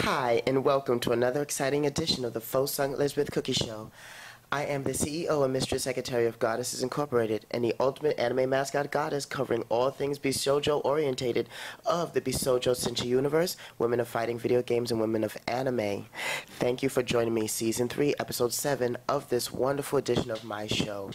Hi, and welcome to another exciting edition of the F.E.C. Elizabeth Cookie Show. I am the CEO and Mistress Secretary of Goddesses Incorporated, and the ultimate anime mascot goddess covering all things Bisoujo orientated of the Bisoujo Senshi universe, women of fighting video games, and women of anime. Thank you for joining me, Season 3, Episode 7 of this wonderful edition of my show.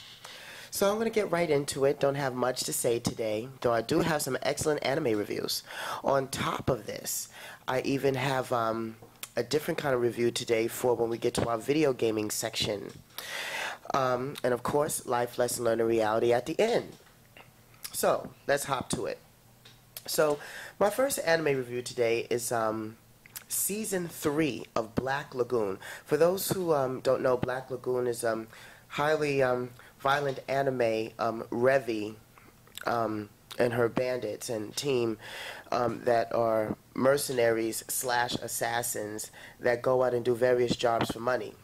So I'm going to get right into it. Don't have much to say today, though I do have some excellent anime reviews. On top of this, I even have a different kind of review today for when we get to our video gaming section. And of course, life lesson learning reality at the end. So let's hop to it. So my first anime review today is Season 3 of Black Lagoon. For those who don't know, Black Lagoon is highly violent anime. Revi and her bandits and team that are mercenaries / assassins that go out and do various jobs for money.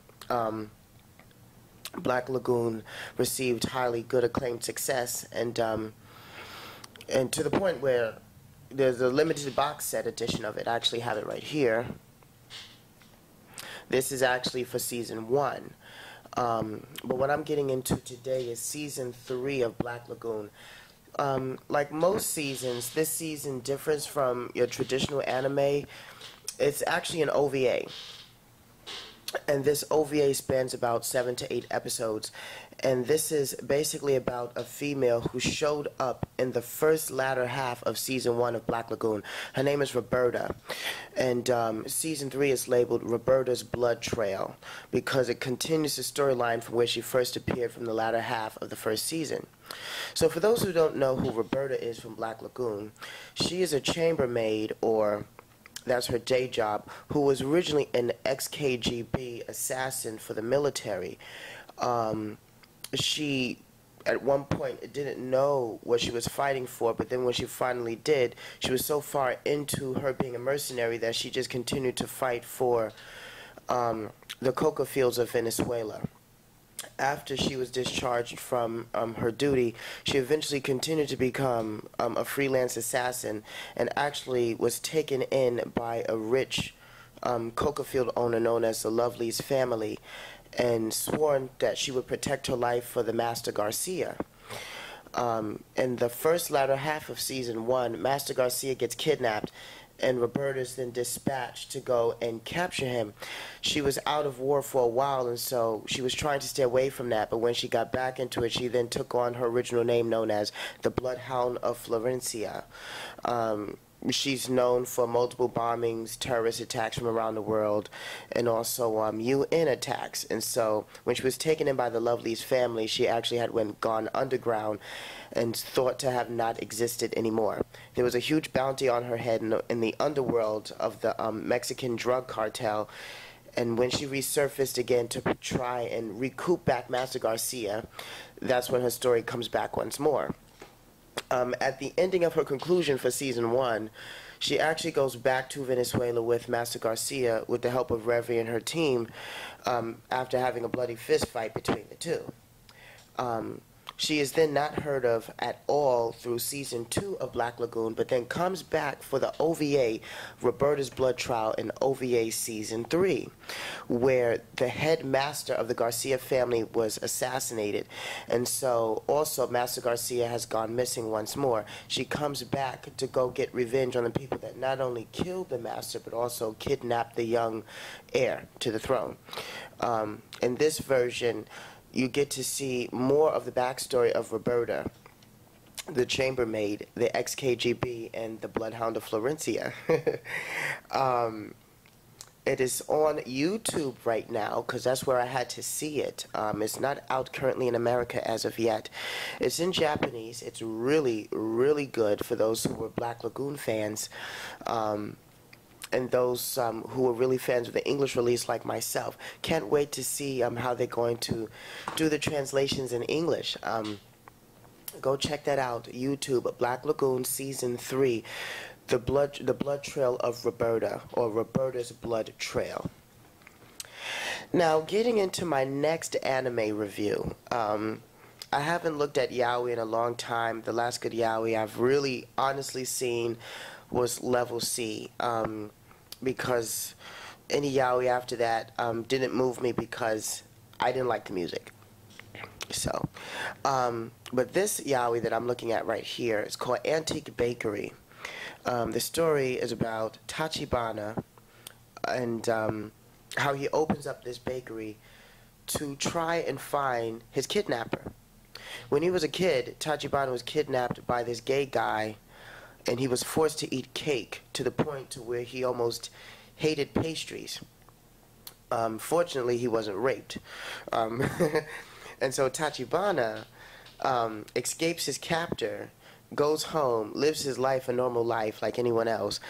Black Lagoon received highly good acclaimed success, and to the point where there's a limited box set edition of it. I actually have it right here. This is actually for Season 1. But what I'm getting into today is Season 3 of Black Lagoon. Like most seasons, this season differs from your traditional anime. It's actually an OVA. And this OVA spans about 7 to 8 episodes. And this is basically about a female who showed up in the first latter half of Season 1 of Black Lagoon. Her name is Roberta. And Season 3 is labeled Roberta's Blood Trail because it continues the storyline from where she first appeared from the latter half of the first season. So for those who don't know who Roberta is from Black Lagoon, she is a chambermaid, or that's her day job, who was originally an ex-KGB assassin for the military. She, at one point, didn't know what she was fighting for, but then when she finally did, she was so far into her being a mercenary that she just continued to fight for the coca fields of Venezuela. After she was discharged from her duty, she eventually continued to become a freelance assassin and actually was taken in by a rich coca field owner known as the Lovely's family, and sworn that she would protect her life for the Master Garcia. In the first latter half of Season 1, Master Garcia gets kidnapped, and Roberta is then dispatched to go and capture him. She was out of war for a while, and so she was trying to stay away from that, but when she got back into it, she then took on her original name known as the Bloodhound of Florencia. She's known for multiple bombings, terrorist attacks from around the world, and also UN attacks. And so when she was taken in by the Lovely's family, she actually had gone underground and thought to have not existed anymore. There was a huge bounty on her head in the underworld of the Mexican drug cartel. And when she resurfaced again to try and recoup back Master Garcia, that's when her story comes back once more. At the ending of her conclusion for Season 1, she actually goes back to Venezuela with Master Garcia with the help of Revi and her team after having a bloody fist fight between the two. She is then not heard of at all through Season 2 of Black Lagoon, but then comes back for the OVA, Roberta's Blood Trial, in OVA Season 3, where the head master of the Garcia family was assassinated. And so also Master Garcia has gone missing once more. She comes back to go get revenge on the people that not only killed the master, but also kidnapped the young heir to the throne. In this version, you get to see more of the backstory of Roberta, the chambermaid, the ex-KGB, and the Bloodhound of Florencia. It is on YouTube right now, because that's where I had to see it. It's not out currently in America as of yet. It's in Japanese. It's really, really good for those who were Black Lagoon fans. And those who are really fans of the English release like myself. Can't wait to see how they're going to do the translations in English. Go check that out. YouTube, Black Lagoon Season 3, The Blood Trail of Roberta, or Roberta's Blood Trail. Now, getting into my next anime review. I haven't looked at yaoi in a long time. The last good yaoi I've really honestly seen was Level C. because any yaoi after that didn't move me because I didn't like the music. So, but this yaoi that I'm looking at right here is called Antique Bakery. The story is about Tachibana and how he opens up this bakery to try and find his kidnapper. When he was a kid, Tachibana was kidnapped by this gay guy, and he was forced to eat cake to the point to where he almost hated pastries. Fortunately, he wasn't raped. And so Tachibana escapes his captor, goes home, lives his life, a normal life like anyone else,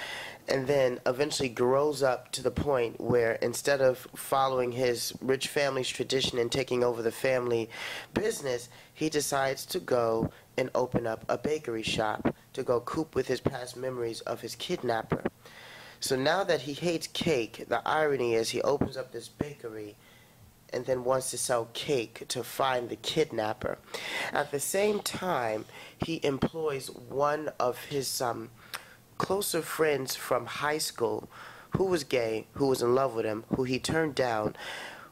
and then eventually grows up to the point where instead of following his rich family's tradition and taking over the family business, he decides to go and open up a bakery shop to go cope with his past memories of his kidnapper. So now that he hates cake, the irony is he opens up this bakery and then wants to sell cake to find the kidnapper. At the same time, he employs one of his closer friends from high school who was gay, who was in love with him, who he turned down,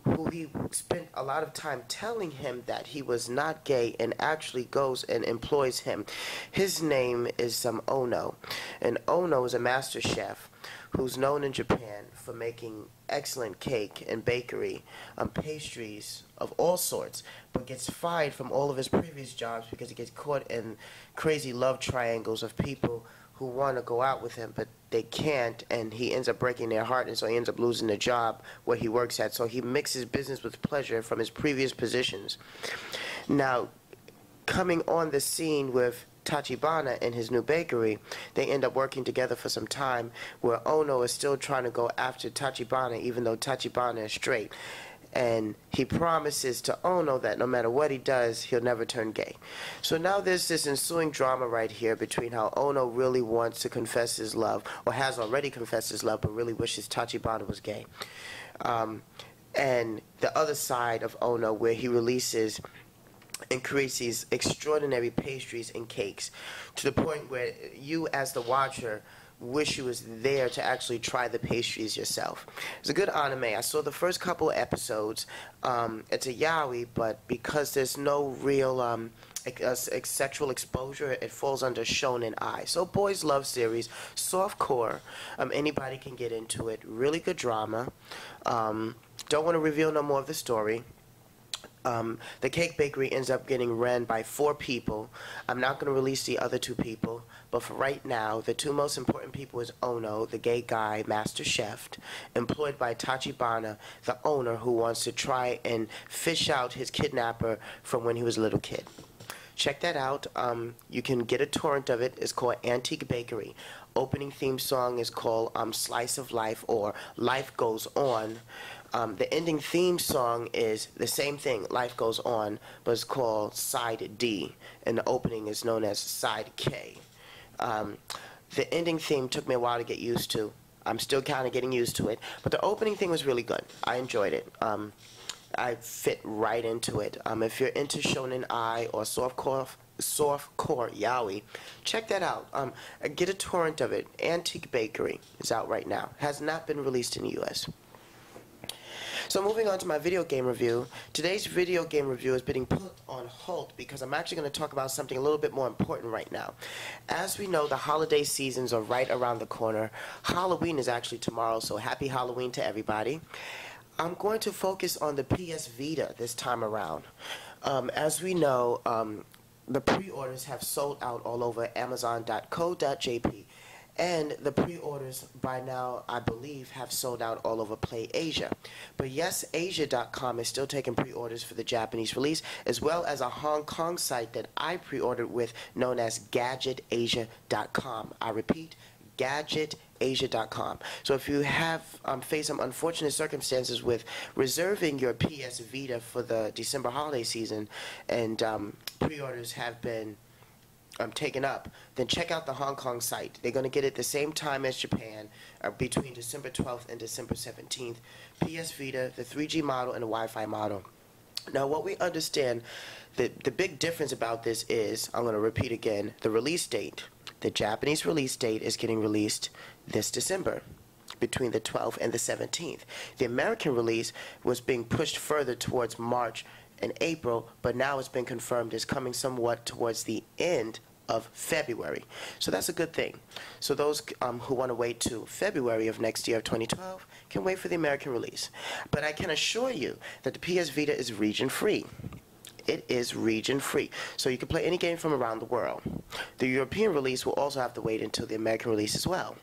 who he spent a lot of time telling him that he was not gay, and actually goes and employs him. His name is Ono, and Ono is a master chef who's known in Japan for making excellent cake and bakery, pastries of all sorts, but gets fired from all of his previous jobs because he gets caught in crazy love triangles of people who want to go out with him, but they can't, and he ends up breaking their heart, and so he ends up losing the job where he works at. So he mixes business with pleasure from his previous positions. Now, coming on the scene with Tachibana in his new bakery, they end up working together for some time, where Ono is still trying to go after Tachibana, even though Tachibana is straight. And he promises to Ono that no matter what he does, he'll never turn gay. So now there's this ensuing drama right here between how Ono really wants to confess his love, or has already confessed his love, but really wishes Tachibana was gay. And the other side of Ono, where he releases and creates these extraordinary pastries and cakes to the point where you, as the watcher, wish you was there to actually try the pastries yourself. It's a good anime. I saw the first couple of episodes. It's a yaoi, but because there's no real sexual exposure, it falls under shonen ai. So boys love series, soft core. Anybody can get into it. Really good drama. Don't want to reveal no more of the story. The cake bakery ends up getting ran by 4 people. I'm not going to release the other 2 people, but for right now, the 2 most important people is Ono, the gay guy, master chef, employed by Tachibana, the owner, who wants to try and fish out his kidnapper from when he was a little kid. Check that out. You can get a torrent of it. It's called Antique Bakery. Opening theme song is called Slice of Life, or Life Goes On. The ending theme song is the same thing, Life Goes On, but it's called Side D, and the opening is known as Side K. The ending theme took me a while to get used to. I'm still kind of getting used to it, but the opening thing was really good. I enjoyed it. I fit right into it. If you're into shonen ai or softcore yaoi, check that out. Get a torrent of it. Antique Bakery is out right now. Has not been released in the U.S. So moving on to my video game review. Today's video game review is being put on hold because I'm actually going to talk about something a little bit more important right now. As we know, the holiday seasons are right around the corner. Halloween is actually tomorrow, so happy Halloween to everybody. I'm going to focus on the PS Vita this time around. As we know, the pre-orders have sold out all over Amazon.co.jp. And the pre-orders by now, I believe, have sold out all over Play Asia. But yes, Asia.com is still taking pre-orders for the Japanese release, as well as a Hong Kong site that I pre-ordered with, known as GadgetAsia.com. I repeat, GadgetAsia.com. So if you have faced some unfortunate circumstances with reserving your PS Vita for the December holiday season, and pre-orders have been taken up, then check out the Hong Kong site. They're going to get it the same time as Japan, between December 12th and December 17th. PS Vita, the 3G model, and the Wi-Fi model. Now, what we understand, the big difference about this is, I'm going to repeat again, the release date. The Japanese release date is getting released this December. between the 12th and the 17th. The American release was being pushed further towards March and April, but now it's been confirmed as coming somewhat towards the end of February. So that's a good thing. So those who want to wait to February of next year of 2012 can wait for the American release. But I can assure you that the PS Vita is region free. It is region free. So you can play any game from around the world. The European release will also have to wait until the American release as well.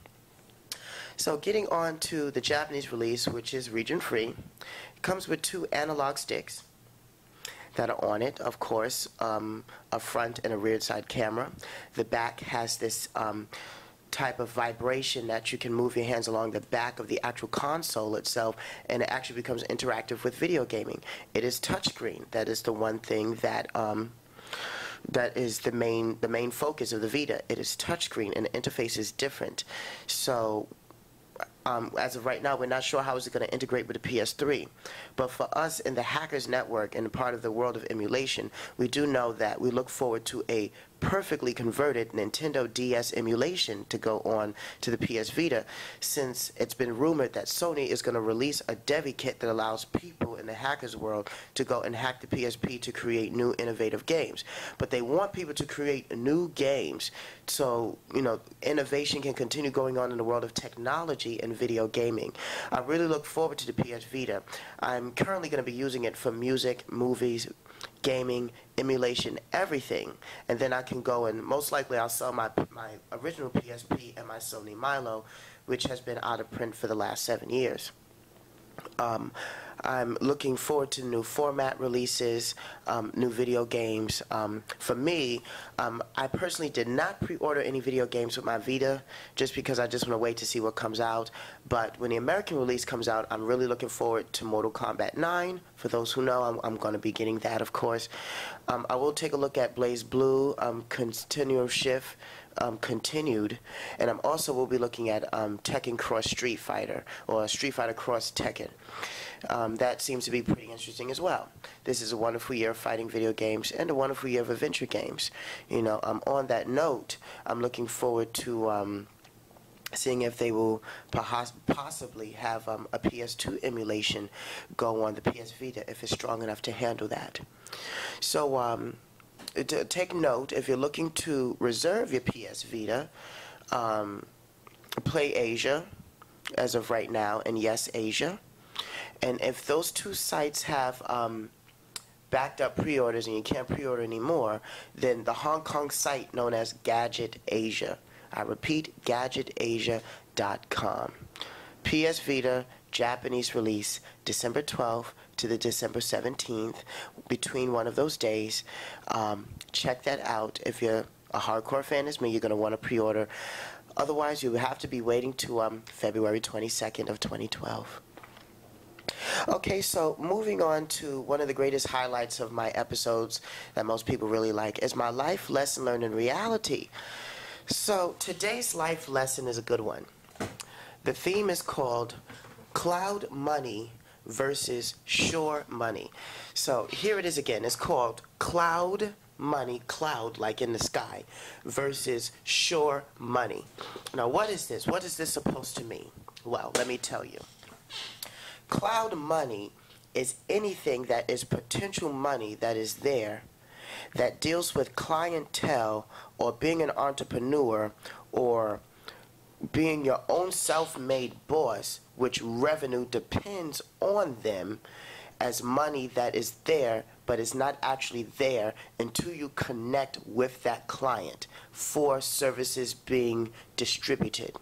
So getting on to the Japanese release, which is region free, it comes with 2 analog sticks that are on it, of course, a front and a rear side camera. The back has this type of vibration that you can move your hands along the back of the actual console itself, and it actually becomes interactive with video gaming. It is touchscreen. That is the one thing that that is the main focus of the Vita. It is touchscreen, and the interface is different. So as of right now, we're not sure how it's going to integrate with the PS3. But for us in the Hackers Network and part of the world of emulation, we do know that we look forward to a perfectly converted Nintendo DS emulation to go on to the PS Vita, since it's been rumored that Sony is going to release a Devi kit that allows people in the hackers world to go and hack the PSP to create new innovative games. But they want people to create new games so, you know, innovation can continue going on in the world of technology and video gaming. I really look forward to the PS Vita. I'm currently going to be using it for music, movies, gaming, emulation, everything, and then I can go and most likely I'll sell my original PSP and my Sony Milo, which has been out of print for the last 7 years. I'm looking forward to new format releases, new video games. For me, I personally did not pre-order any video games with my Vita just because I just want to wait to see what comes out. But when the American release comes out, I'm really looking forward to Mortal Kombat 9. For those who know, I'm going to be getting that, of course. I will take a look at Blaze Blue, Continuum Shift, Continued, and I'm also will be looking at Tekken Cross Street Fighter, or Street Fighter Cross Tekken. That seems to be pretty interesting as well. This is a wonderful year of fighting video games and a wonderful year of adventure games. You know, on that note, I'm looking forward to seeing if they will possibly have a PS2 emulation go on the PS Vita if it's strong enough to handle that. So take note, if you're looking to reserve your PS Vita, Play Asia as of right now, and Yes Asia. And if those 2 sites have backed up pre-orders and you can't pre-order anymore, then the Hong Kong site known as Gadget Asia. I repeat, gadgetasia.com. PS Vita Japanese release December 12th to the December 17th, between one of those days. Check that out. If you're a hardcore fan as me, you're going to want to pre-order. Otherwise, you have to be waiting to February 22nd of 2012. Okay, so moving on to one of the greatest highlights of my episodes that most people really like is my life lesson learned in reality. So today's life lesson is a good one. The theme is called Cloud Money versus Shore Money. So here it is again. It's called Cloud Money, cloud like in the sky, versus Shore Money. Now what is this? What is this supposed to mean? Well, let me tell you. Cloud money is anything that is potential money that is there, that deals with clientele or being an entrepreneur or being your own self-made boss, which revenue depends on them as money that is there but is not actually there until you connect with that client for services being distributed.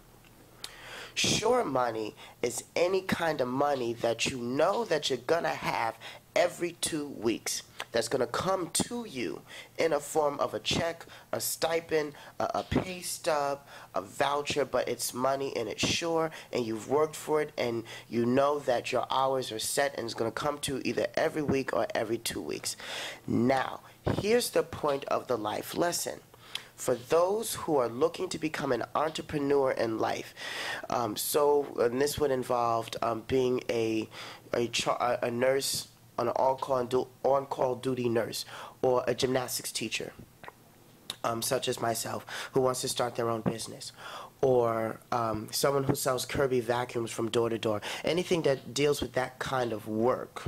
Shore money is any kind of money that you know that you're going to have every 2 weeks, that's going to come to you in a form of a check, a stipend, a pay stub, a voucher, but it's money and it's sure, and you've worked for it, and you know that your hours are set and it's going to come to you either every week or every 2 weeks. Now, here's the point of the life lesson. For those who are looking to become an entrepreneur in life, and this would involve being a nurse, an on-call duty nurse, or a gymnastics teacher, such as myself, who wants to start their own business, or someone who sells Kirby vacuums from door to door, anything that deals with that kind of work,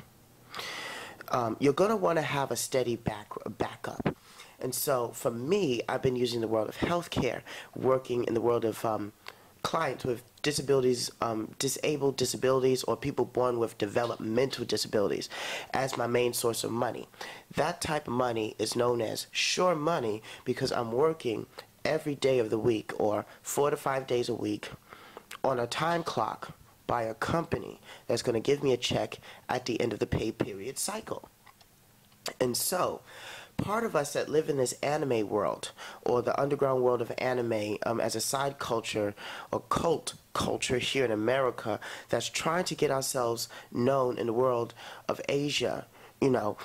you're going to want to have a steady backup. And so for me, I've been using the world of healthcare, working in the world of clients with disabilities, disabled disabilities, or people born with developmental disabilities as my main source of money. That type of money is known as sure money because I'm working every day of the week or 4 to 5 days a week on a time clock by a company that's going to give me a check at the end of the pay period cycle. And so part of us that live in this anime world, or the underground world of anime as a side culture or cult culture here in America, that's trying to get ourselves known in the world of Asia, you know,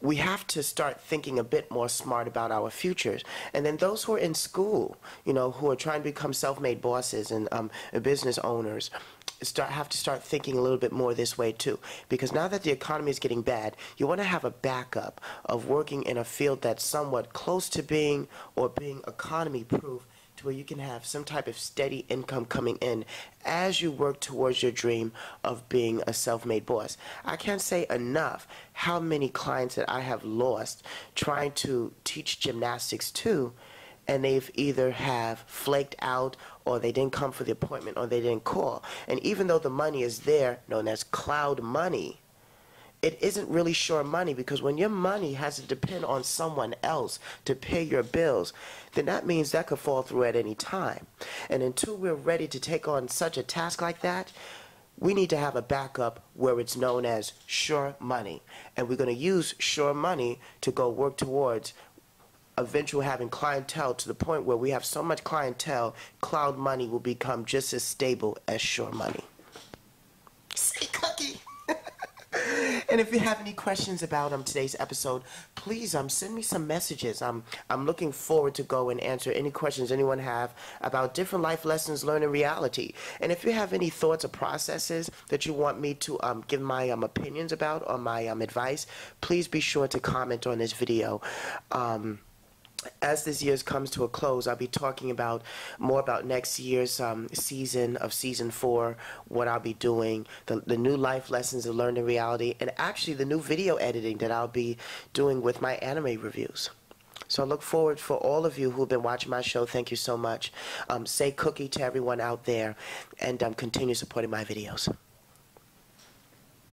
we have to start thinking a bit more smart about our futures. And then those who are in school, you know, who are trying to become self-made bosses and business owners, have to start thinking a little bit more this way too, because now that the economy is getting bad, you want to have a backup of working in a field that's somewhat close to being economy proof, to where you can have some type of steady income coming in as you work towards your dream of being a self-made boss. I can't say enough how many clients that I have lost trying to teach gymnastics to, and they've either have flaked out, or they didn't come for the appointment, or they didn't call. And even though the money is there, known as cloud money, it isn't really sure money, because when your money has to depend on someone else to pay your bills, then that means that could fall through at any time. And until we're ready to take on such a task like that, we need to have a backup where it's known as sure money. And we're going to use sure money to go work towards eventually having clientele to the point where we have so much clientele, cloud money will become just as stable as sure money. Say Cookie! And if you have any questions about today's episode, please send me some messages. I'm looking forward to go and answer any questions anyone have about different life lessons learned in reality. And if you have any thoughts or processes that you want me to give my opinions about, or my advice, please be sure to comment on this video. As this year comes to a close, I'll be talking more about next year's season of season 4, what I'll be doing, the new life lessons learned in reality, and actually the new video editing that I'll be doing with my anime reviews. So I look forward for all of you who've been watching my show. Thank you so much. Say Cookie to everyone out there, and continue supporting my videos.